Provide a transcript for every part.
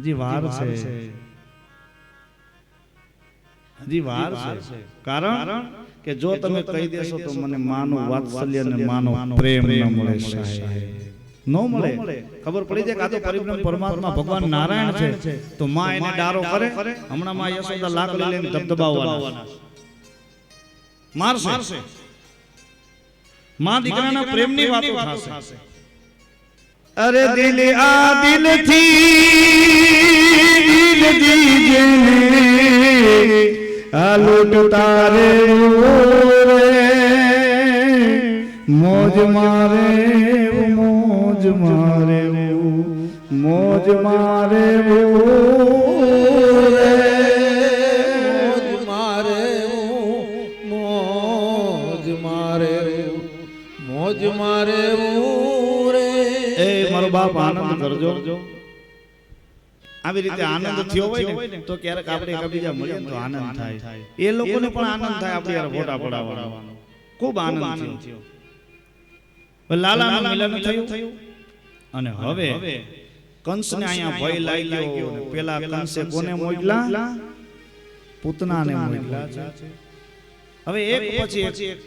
હજી વાર છે, હજી વાર છે. કારણ કે જો તમે કહી દેશો તો મને માનો વાત્સલ્ય ને માનો પ્રેમ ન મળે, નો મળે. ખબર પડી જાય કે આ તો પરિબ્રહ્મ પરમાત્મા ભગવાન નારાયણ છે, તો માં એને ડારો કરે. હમણાં માં યશોદા લાકડી લઈને ધબધબાવવાના મારશે. માં દીકરાના પ્રેમની વાતો થશે. અરે દિલ આ દિલ થી દિલ દીજે આ લૂટ તારે મોજ મારે મોજ મારે મોજ મારે મોજ મારે એ મારો બાપ આનંદ કરજો. આવી રીતે આનંદ થયો હોય ને તો ક્યારેક આપણે એકબીજા મળીએ તો આનંદ થાય. એ લોકોને પણ આનંદ થાય આપણે યાર ફોટા પડાવવાનો. ખૂબ આનંદ થયો. લાલાનું મિલન થયું અને હવે કંસને અહીંયા ભય લાગ્યો. પેલા કંસે કોને મોકલા? પૂતનાને મોકલા છે. હવે એક પછી એક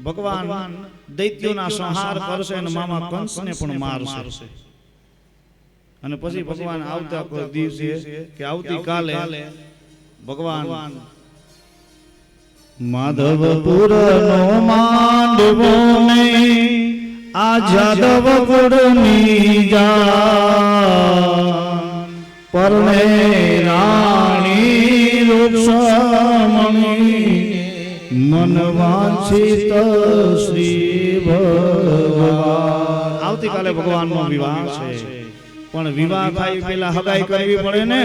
ભગવાન દૈત્યોના સંહાર કરશે અને મામા કંસને પણ મારશે. અને પછી ભગવાન આવતા કોઈ દિવસે કે આવતીકાલે ભગવાન માધવપુરનો માંડવો નહીં આ જાદવ કુળની જાન પરણે રાણી રૂપસમણી મન વાંછિત શ્રી ભગવાન. આવતીકાલે ભગવાનનો વિવાહ છે, પણ વિવાહ થાય પેલા હગાઈ કરવી પડે ને.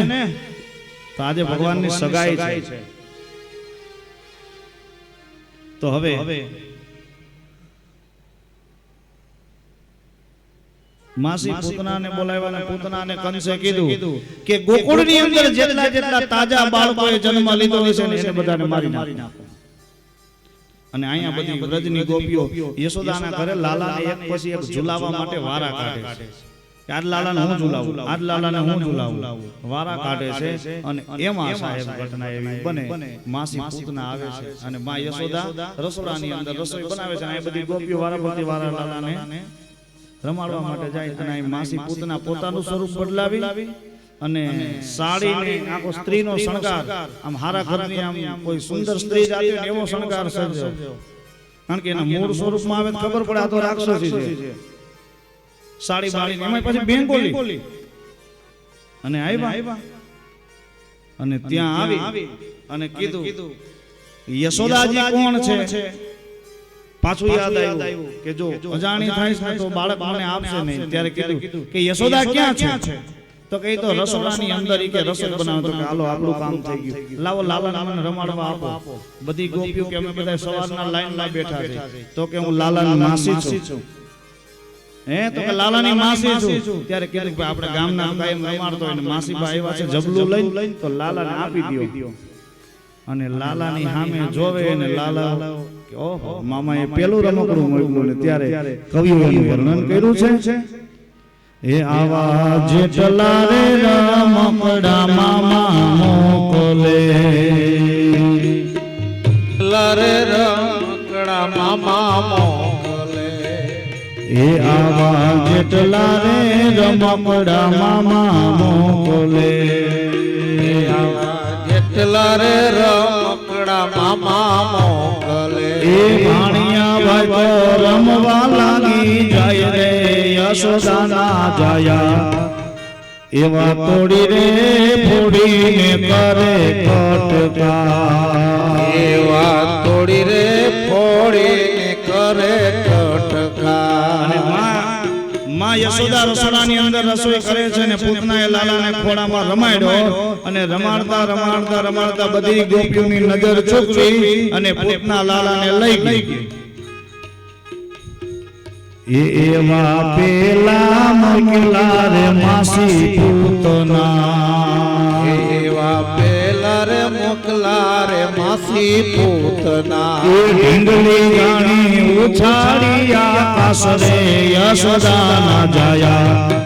તો આજે ભગવાનની સગાઈ છે. તો હવે માસી પૂતનાને બોલાવ્યા. પૂતનાને કંસે કીધું કે ગોકુળની અંદર જેટલા જેટલા તાજા બાળકોએ જન્મ લીધો છે ને એને બધાને મારી નાખો. અને અહીંયા બધી વ્રજની ગોપીઓ યશોદાના ઘરે લાલાને એક પછી એક ઝુલાવવા માટે વારા કાઢે છે. આજ લાલાને હું ઝુલાવું, આજ લાલાને હું ઝુલાવું, વારા કાઢે છે. અને એમાં સાહેબ ઘટના એવી બને, માસી પૂતના આવે છે અને માં યશોદા રસોડાની અંદર રસોઈ બનાવે છે. આ બધી ગોપીઓ વારા ફરતી વારા લાલાને રમાડવા માટે જાય. અને માસી પૂતના પોતાનું સ્વરૂપ બદલાવી અને સાડીને આખો સ્ત્રીનો શણગાર, આમ હારા ઘરની આમ કોઈ સુંદર સ્ત્રી જાતી હોય એવો શણગાર સર્જ્યો. કારણ કે એના મૂળ સ્વરૂપમાં આવે ખબર પડે આ તો રાક્ષસી છે. સાડી બાળી એમાં પછી બેંગોલી અને આવ્યા અને ત્યાં આવી અને કીધું યશોદાજી કોણ છે. પાછું યાદ આવ્યું કે જો અજાણી થાય ને તો બાળક મને આપશે નહીં. ત્યારે કીધું કે યશોદા ક્યાં છે? તો કઈ તો રસોડાની અંદર કે રસોઈ બનાવો. તો હાલો આપણું કામ થઈ ગયું, લાવો લાલાને મને રમાડવા આપો. બધી ગોપીઓ કે અમે બધા સવારના લાઈનમાં બેઠા છે. તો કે હું લાલાની માસી છું. તો કે લાલાની માસી છું. ત્યારે કીધું કે આપણે ગામના કાયમ રમાડતો હોય ને માસી ભાઈ આવ્યા છે જબલું લઈને તો લાલાને આપી દો. અને લાલાની સામે જોવે ને લાલા ઓહો મામાએ પેલું રમકડું મોકલું ને ત્યારે કવિઓનું વર્ણન કર્યું છે. એ આવા જેટલા રે રમકડા મામા મોકલે, લારે રમકડા મામા મોકલે. એ આવા જેટલા રે રમકડા મામા મોકલે, આવા જેટલા રે રમકડા મામા મોકલે. એ ભાણિયા ભાઈ તો રમવા લાગી જાય રે યશોદાના જાયા. એવા તોડી રે ફોડીને કરે કટકા. એવા તોડી રે ફોડીને કરે કટકા. માં યશોદા રસોડાની અંદર રસોઈ કરે છે ને પૂતનાએ લાલાને ખોળામાં રમાડ્યો. અને રમાડતા રમાડતા રમાડતા બધી ગોપીઓની નજર ચૂકવી અને પૂતના લાલાને લઈ ગઈ. એવા પેલા મોકલા રે માસી પૂતના. એવા પેલા રે મોકલા રે માસી પૂતના. એ ઢીંગલી જાણી ઉછાળી આકાશ રે યશોદાના જાયા.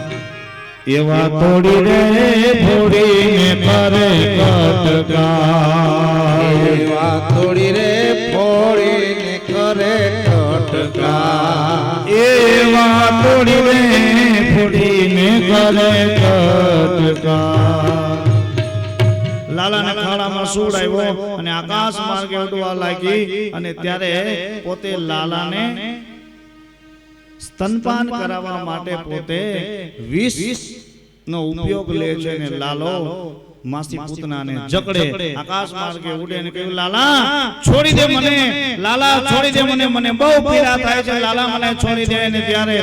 એવા તોડી રે ફોડી ફોડીને કરે કટકા એવા તોડી રે ફોડીને કરે કટકા એવા તોડીને ફોડીને કરે કટકા લાલાને ખાડામાં સૂળ આવ્યો અને આકાશ માર્ગે ઉડવા લાગી અને ત્યારે પોતે લાલાને સ્તનપાન કરાવવા માટે પોતે વિષ નો ઉપયોગ લે છે અને લાલો માસી પૂતનાને જકડે આકાશ માર્ગે ઉડે અને કહ્યું લાલા છોડી દે મને, લાલા છોડી દે મને, મને બહુ પીડા થાય છે, લાલા મને છોડી દે. અને ત્યારે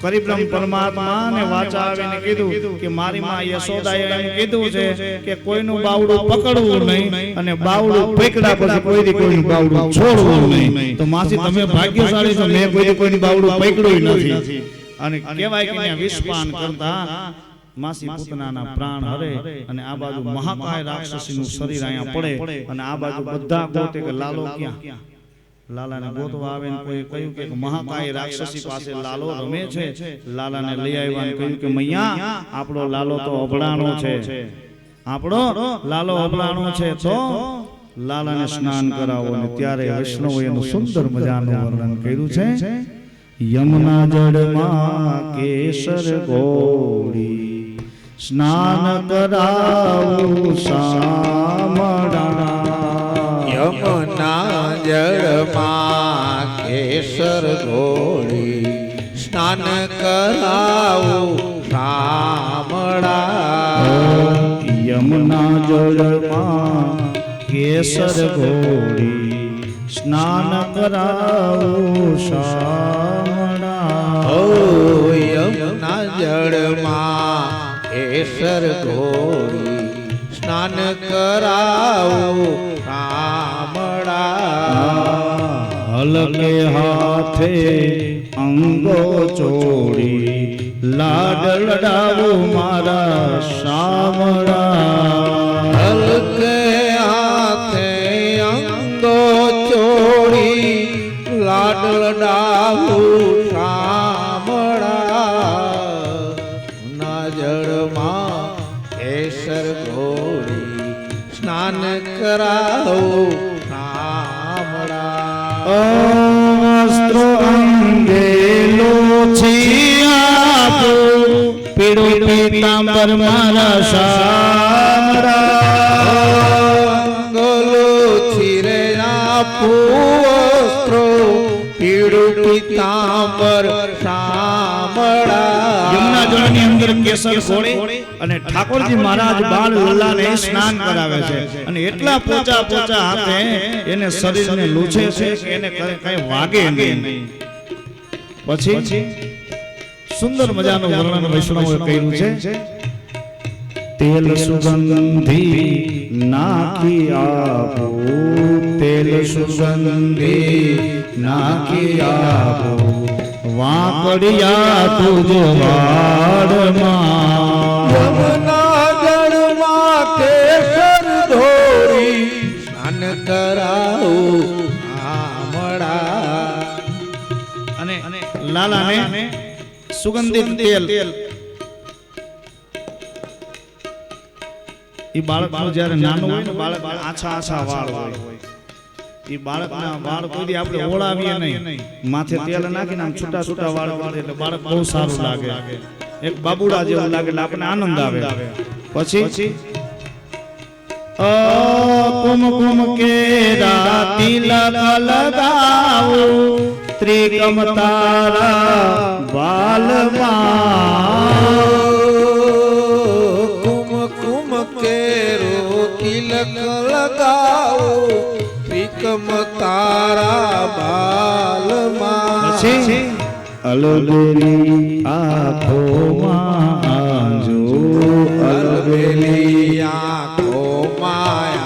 કરિબ્રહ્મ પરમાત્મા ને વાચા આવીને કીધું કે મારી માં યશોદાએ એમ કીધું છે કે કોઈનું બાવડું પકડવું નહીં અને બાવડું પકડા પછી કોઈનું બાવડું છોડવું નહીં. તો માસી તમે ભાગ્યશાળી છો, મેં કોઈનું બાવડું પકડ્યું નથી. અને કહેવાય કે વિષપાન કરતા માસી પૂતનાના પ્રાણ હરે અને આ બાજુ મહાકાય રાક્ષસીનું શરીર અહીંયા પડે અને આ બાજુ બધા ગોતે કે લાલો ક્યાં. લાલાને ગોતવા આવે ને કોઈ કહ્યું કે મહાકાય રાક્ષસી પાસે લાલો રમે છે. લાલાને લઈ આવ્યા ને કહ્યું કે મૈયા આપણો લાલો તો અભડાણો છે, આપણો લાલો અભડાણો છે, તો લાલાને સ્નાન કરાવો. અને ત્યારે વૈષ્ણવોએ એનું સુંદર મજાનું વર્ણન કર્યું છે. યમુના જળમાં કેસર ગોળી સ્નાન કરાવું શામળા યમુના જળમાં કેસર ગોળી સ્નાન કરાવું શામળા યમુના જળમાં કેસર ગોળી સ્નાન કરાવું શામળા ઓ યમુના જળમાં કેસર ગોળી સ્નાન કરાવું હલકે હાથે અંગો ચોડી લાડ લડાવું મારા શામળા હલકે હાથે અંગો ચોડી લાડ લડાવું શામળા ના જળમાં કેસર ગોળી સ્નાન કરાવું અસ્ત્રો અંગેલો છીયાપું પીળો પીતાંબર મારા શામળા ગોલો છીરે આપું અસ્ત્રો પીળું પીતાંબર શામળા યમુના જળની અંદર કેસર ગોળી અને ઠાકોરજી મહારાજ બાળ લલ્લાને સ્નાન કરાવે છે અને એટલા પોચા પોચા હાથે એને શરીરને લૂછે છે કે એને કઈ વાગે નહીં. પછી સુંદર મજાનું વર્ણન વૈષ્ણવોએ કર્યું છે. તેલ સુગંધી નાખી આપો, તેલ સુગંધી નાખી આપો, વાંકડિયા તુજ વાડમાં યમુના જળમાં કેસર ગોળી સ્નાન કરાવું શામળા અને લાલાને સુગંધિત તેલ ઈ બાળકનું જ્યારે નાનું હોય ને બાળક આછા આછા વાળ હોય ઈ બાળકના વાળ કોઈ દી આપણે ઓળાવીએ નહીં, માથે તેલ નાખીને આમ છૂટા છૂટા વાળ વાળે એટલે બાળક બહુ સારું લાગે, એક બાબુડા જેવું લાગે એટલે આપણને આનંદ આવે. પછી કુમકુમ કેરા તિલક લગાવું ત્રિકમ તારા બાલમાં કુમકુમ કેરો તિલક લગાવો ત્રિકમ તારા બાલમાં પછી અલબેલી આંખોમાં આંજો, અલબેલી આંખોમાં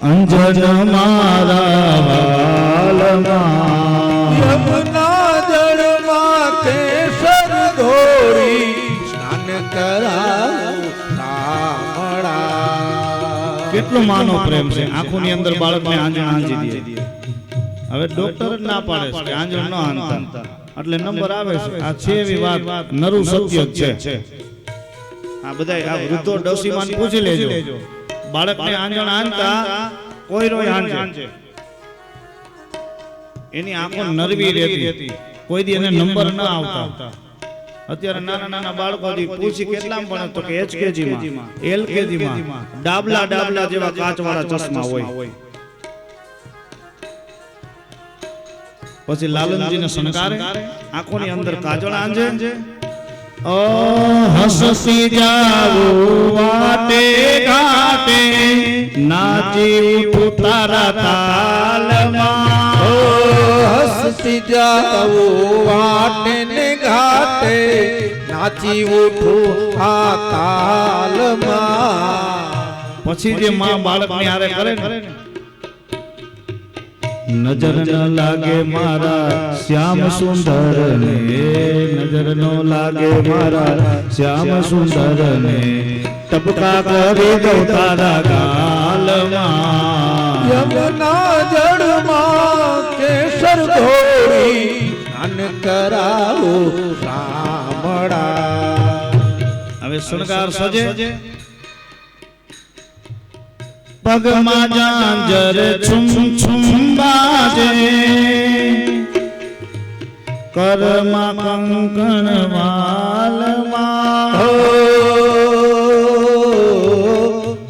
અંજન મારા વાલમાં યમુના જળમાં કેસર ગોળી સ્નાન કરાવું શામળા કેટલો માનો પ્રેમ છે. આંખોની અંદર બાળકને આંજણ આંજી દે. હવે ડોક્ટર જ ના પાડે છે કે આંજણ ન આંજતા એટલે નંબર આવે છે. આ છે એવી વાત, નરું સત્ય જ છે. આ બધા આ વૃદ્ધો ડોસીમાન પૂછી લેજો, બાળકને આંજણ આંજતા કોઈ રોય આંજે, એની આંખો નરવી રહેતી, કોઈ દી એને નંબર ના આવતા. અત્યારે નાના નાના બાળકો પૂછી કેટલામ ભણે તો કે HKG માં, LKG માં ડાબલા ડાબલા જેવા કાચવાળા ચશ્મા હોય. પછી લાલનજીને શણગારે, આંખોની અંદર કાજળ આંજે. ઓ હસતી જાવું વાટે ઘાટે, નાચી ઉઠું તારા તાલમાં. ઓ હસતી જાવું વાટે ને ઘાટે, નાચી ઉઠું આ તાલમાં. પછી જે માં બાળકની હારે કરે ને, નજર ન લાગે મારા શ્યામ સુંદર ને, નજર ન લાગે મારા શ્યામ સુંદર ને, ટપકા કરી દઉં તારા ગાલમાં. યમુના જળમાં કેસર ઘોડી, સ્નાન કરાવો શામળા. હવે શણગાર સજે, પગમાં ઝાંઝર છુમ છુમ બાજે, કરમાં કંકણ વાલમાં.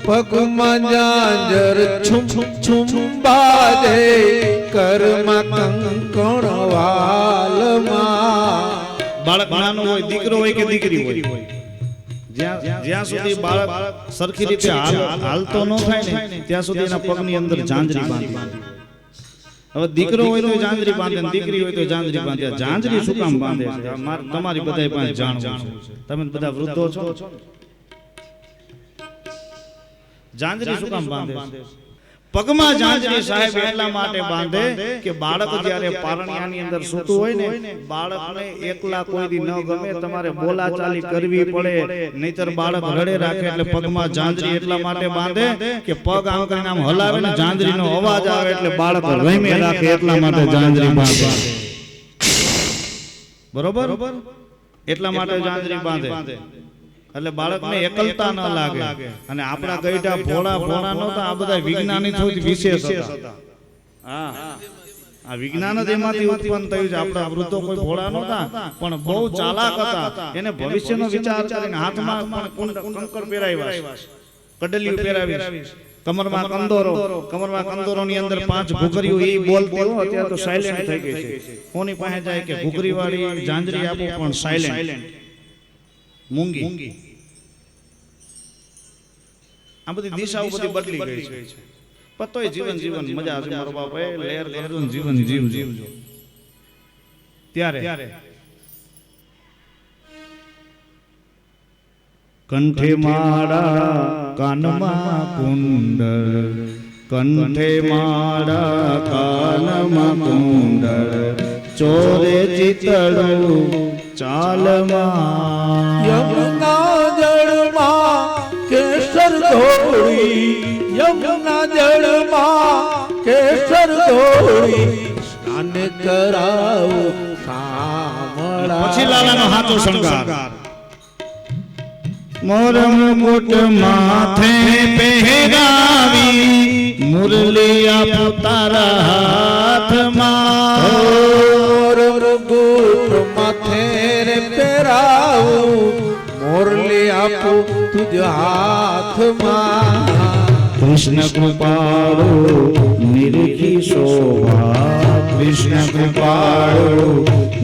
પગમાં ઝાંઝર છુમ છુમ બાજે, કરમાં કંકણ વાલમાં. બાળક નાનું હોય, દીકરો હોય કે દીકરી હોય, જ્યાં સુધી બાળક સરખી રીતે હાલતો ન થાય ને ત્યાં સુધી એના પગની અંદર ઝાંઝરી બાંધી. હવે દીકરો હોય તો ઝાંઝરી બાંધે, દીકરી હોય તો ઝાંઝરી બાંધે. ઝાંઝરી શું કામ બાંધે છે તમારી બધા પાસે જાણવું છે. તમે બધા વૃદ્ધો છો, ઝાંઝરી શું કામ બાંધે? પગમાં ઝાંઝરી સાહેબ એટલા માટે બાંધે કે બાળક જ્યારે પારણિયાની અંદર સૂતું હોય ને, બાળકને એકલા કોઈ દી ન ગમે, તમારે બોલાચાલી કરવી પડે, નહીતર બાળક રડે રાખે. એટલે પગમાં ઝાંઝરી એટલા માટે બાંધે કે પગ આમ કરીને આમ હલાવે ને ઝાંઝરીનો અવાજ આવે એટલે બાળક રમે રાખે, એટલા માટે ઝાંઝરી બાંધે. બરોબર, એટલા માટે ઝાંઝરી બાંધે એટલે બાળકને એકલતા ન લાગે. અને આપણા ગઈઢા ભોળા ભોળા નહોતા, આ બધા વિજ્ઞાની થોડી વિશેષ હતા. હા, આ વિજ્ઞાન જ એમાંથી ઉત્પન્ન થયું છે. આપણા વૃદ્ધો કોઈ ભોળા નહોતા પણ બહુ ચાલાક હતા. એને ભવિષ્યનો વિચાર કરીને હાથમાં પણ કંકર પહેરાવ્યા, કડલિયું પહેરાવી, કમરમાં કંદોરોની અંદર 5 ઘૂઘરીઓ એ બોલતી હો. અત્યારે તો સાયલેન્ટ થઈ ગઈ છે. કોની પાસે જાય કે ઘૂઘરી વાળી ઝાંઝરી આપો પણ સાયલેન્ટ, મૂંગી. આ બધી દિશાઓ બધી બદલી ગઈ છે. પતોય જીવન મજા છે મારો બાપ, એ લેર કરજો ને જીવન જીવજો. ત્યારે કંઠે માળા કાનમાં કુંડળ, કંઠે માળા કાનમાં કુંડળ, ચોરે ચિતળું ચાલમાં. યમુના જળમાં કેસર ઘોડી, યમુના જળમાં કેસર ઘોડી, સ્નાન કરાવો શામળા. પછી લાલાનો હાથો શણગાર. મોર મુકુટ માથે પહેરાવી, મુરલી આપું તારા હાથમાં. મોર મુકુટ માથે રે પહેરાવું, મોરલી આપું તુજ હાથમાં. કૃષ્ણ કૃપાળુ નિરખી શોભા, કૃષ્ણ કૃપાળુ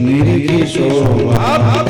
નિરખી શોભા.